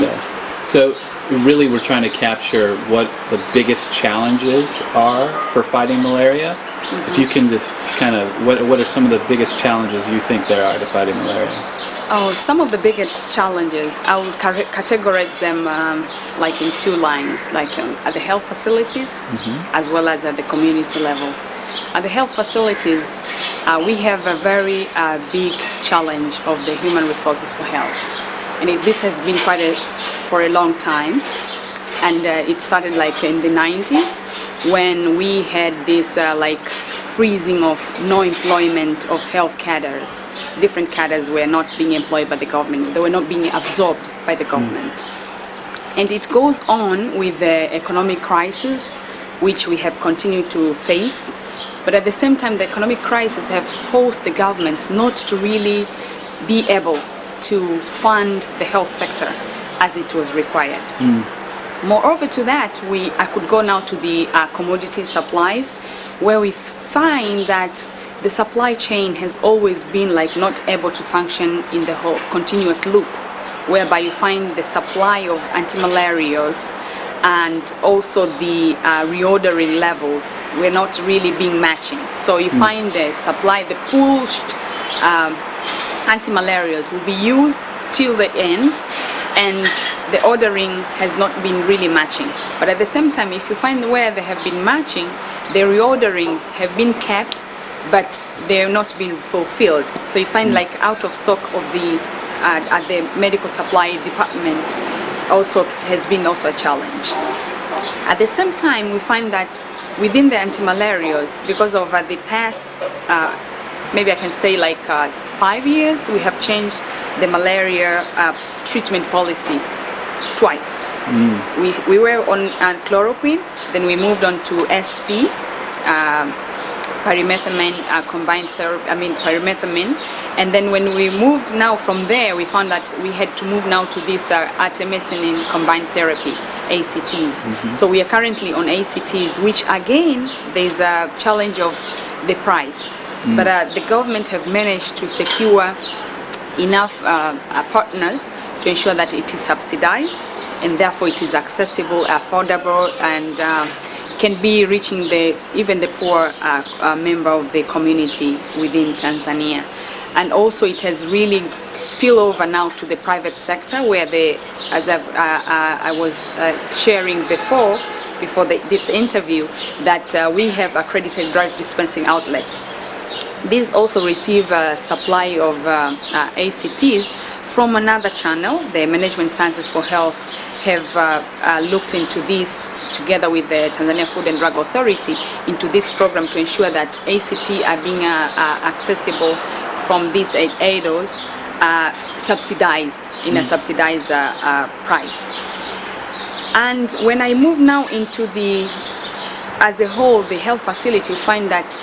Okay. So really we're trying to capture what the biggest challenges are for fighting malaria. If you can just kind of, what are some of the biggest challenges you think there are to fighting malaria? Oh, some of the biggest challenges, I would categorize them like in two lines, like at the health facilities as well as at the community level. At the health facilities, we have a very big challenge of the human resources for health. And this has been for a long time. And it started like in the 90s when we had this like freezing of no employment of health cadres. Different cadres were not being employed by the government. They were not being absorbed by the government. And it goes on with the economic crisis, which we have continued to face. But at the same time, the economic crisis have forced the governments not to really be able to fund the health sector as it was required. Moreover to that, I could go now to the commodity supplies, where we find that the supply chain has always been like not able to function in the whole continuous loop, whereby you find the supply of anti-malarials and also the reordering levels were not really being matching. So you find the supply, the pushed anti-malarials will be used till the end, and the ordering has not been really matching. But at the same time, if you find where they have been matching, the reordering have been kept, but they have not been fulfilled. So you find like out of stock of the at the medical supply department also has been also a challenge. At the same time, we find that within the anti-malarials, because of the past, maybe I can say like 5 years, we have changed the malaria treatment policy twice. We were on chloroquine, then we moved on to SP, pyrimethamine combined therapy, pyrimethamine. And then when we moved now from there, we found that we had to move now to this artemisinin combined therapy, ACTs. So we are currently on ACTs, which again, there's a challenge of the price. But the government have managed to secure enough partners to ensure that it is subsidized, and therefore it is accessible, affordable, and can be reaching even the poor member of the community within Tanzania. And also it has really spilled over now to the private sector, where as I was sharing before this interview, that we have accredited drug dispensing outlets. These also receive a supply of ACTs from another channel. The Management Sciences for Health have looked into this together with the Tanzania Food and Drug Authority into this program to ensure that ACT are being accessible from these ADOs, subsidized in a subsidized price. And when I move now into as a whole, the health facility, you find that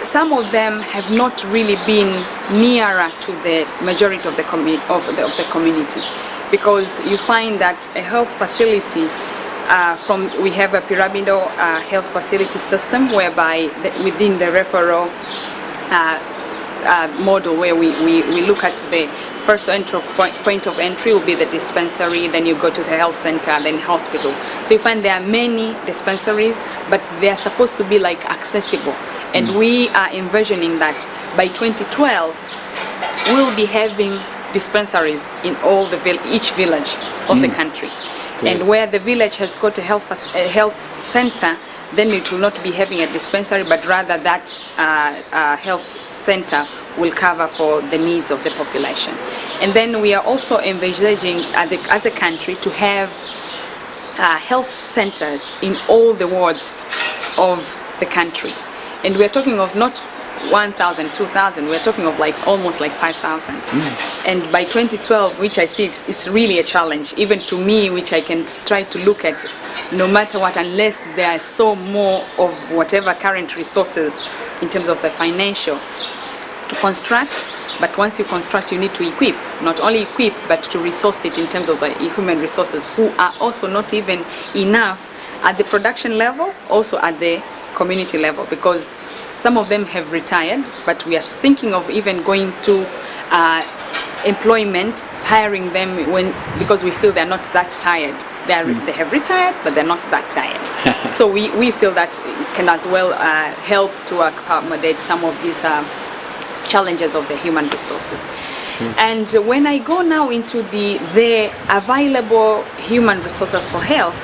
some of them have not really been nearer to the majority of the community, because you find that a health facility we have a pyramidal health facility system, whereby within the referral model, where we look at the first point of entry will be the dispensary, then you go to the health center, then hospital. So you find there are many dispensaries, but they are supposed to be like accessible. And we are envisioning that by 2012, we'll be having dispensaries in each village of the country. And where the village has got a health center, then it will not be having a dispensary, but rather that health center will cover for the needs of the population. And then we are also envisaging as a country to have health centers in all the wards of the country. And we're talking of not 1,000, 2,000, we're talking of like almost like 5,000. And by 2012, which I see it's really a challenge, even to me, which I can try to look at no matter what, unless there are so more of whatever current resources in terms of the financial to construct. But once you construct, you need to equip, not only equip, but to resource it in terms of the human resources, who are also not even enough at the production level, also at the community level, because some of them have retired, but we are thinking of even going to employment, hiring them because we feel they're not that tired. They have retired, but they're not that tired. So we feel that it can as well help to accommodate some of these challenges of the human resources. And when I go now into the available human resources for health,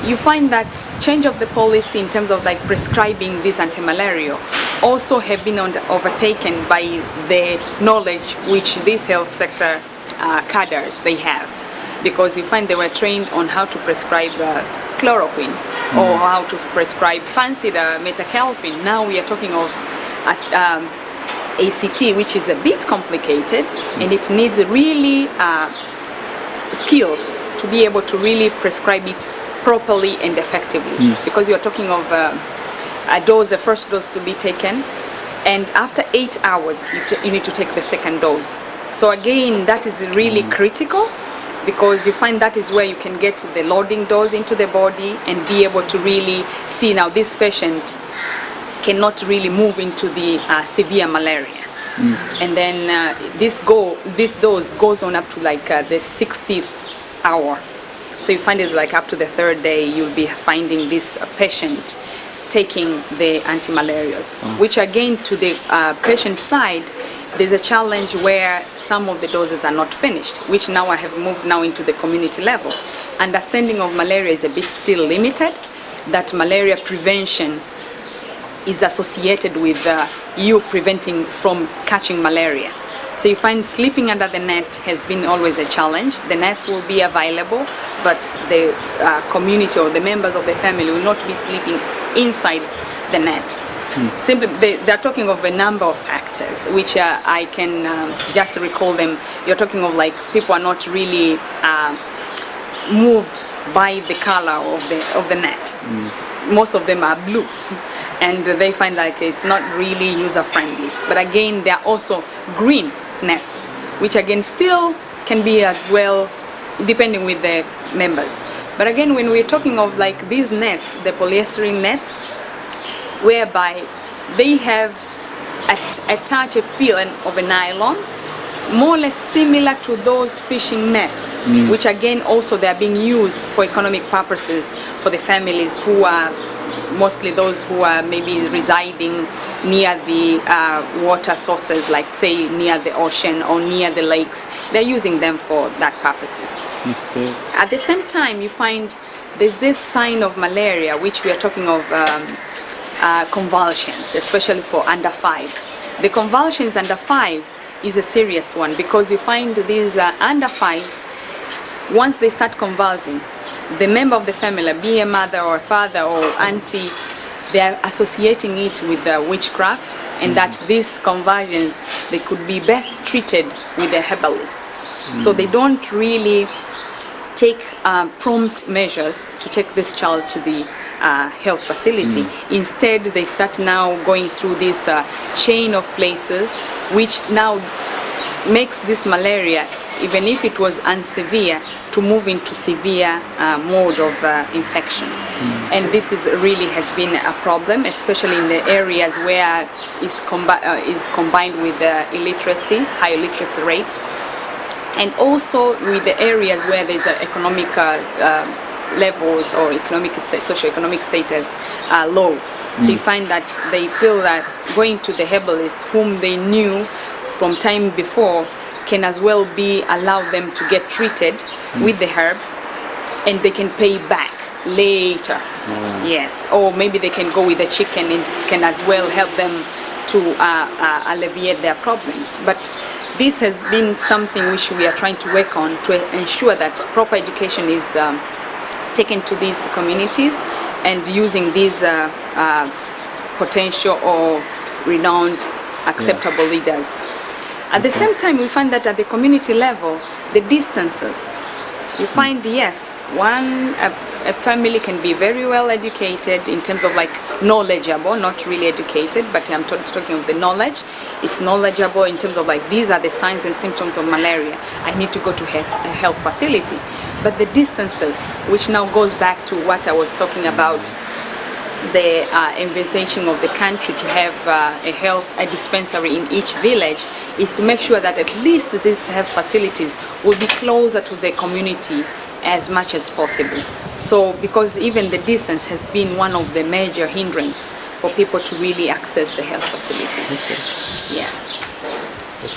you find that change of the policy in terms of like prescribing this anti-malaria also have been overtaken by the knowledge which this health sector cadres they have, because you find they were trained on how to prescribe chloroquine or how to prescribe fancied metacalfin. Now we are talking of ACT, which is a bit complicated, and it needs really skills to be able to really prescribe it properly and effectively, because you are talking of a dose, the first dose to be taken, and after 8 hours you need to take the second dose. So again, that is really critical, because you find that is where you can get the loading dose into the body and be able to really see now this patient cannot really move into the severe malaria. And then this dose goes on up to like the 60th hour. So you find it's like up to the third day you'll be finding this patient taking the anti-malarials, which again to the patient side, there's a challenge where some of the doses are not finished, which now I have moved now into the community level. Understanding of malaria is a bit still limited, that malaria prevention is associated with you preventing from catching malaria. So you find sleeping under the net has been always a challenge. The nets will be available, but the community or the members of the family will not be sleeping inside the net. Simply, they're talking of a number of factors, which I can just recall them. You're talking of like people are not really moved by the color of the net. Most of them are blue. And they find like it's not really user-friendly. But again, there are also green nets, which again still can be as well, depending with the members. But again, when we're talking of like these nets, the polyester nets, whereby they have attached a feel of a nylon, more or less similar to those fishing nets, which again also they are being used for economic purposes for the families who are mostly those who are maybe residing near the water sources, like say near the ocean or near the lakes. They're using them for that purposes. That's good. At the same time, you find there's this sign of malaria, which we are talking of convulsions, especially for under 5s. The convulsions under 5s is a serious one, because you find these under 5s, once they start convulsing, the member of the family, be a mother or a father or auntie, they are associating it with witchcraft, and that these convulsions, they could be best treated with a herbalist. So they don't really take prompt measures to take this child to the health facility. Instead, they start now going through this chain of places, which now makes this malaria, even if it was unsevere, to move into severe mode of infection. And this is really has been a problem, especially in the areas where is combined with illiteracy, high illiteracy rates, and also with the areas where there's economic levels or socioeconomic status low. So you find that they feel that going to the herbalist, whom they knew from time before, can as well be allow them to get treated with the herbs, and they can pay back later. Yes, or maybe they can go with the chicken, and it can as well help them to alleviate their problems. But this has been something which we are trying to work on to ensure that proper education is taken to these communities, and using these potential or renowned acceptable leaders. At the same time, we find that at the community level, the distances, you find, yes, a family can be very well educated in terms of like knowledgeable, not really educated, but I'm talking of the knowledge. It's knowledgeable in terms of like, these are the signs and symptoms of malaria. I need to go to a health facility. But the distances, which now goes back to what I was talking about the envisaging of the country to have a dispensary in each village is to make sure that at least these health facilities will be closer to the community as much as possible. So because even the distance has been one of the major hindrances for people to really access the health facilities. Okay. Yes.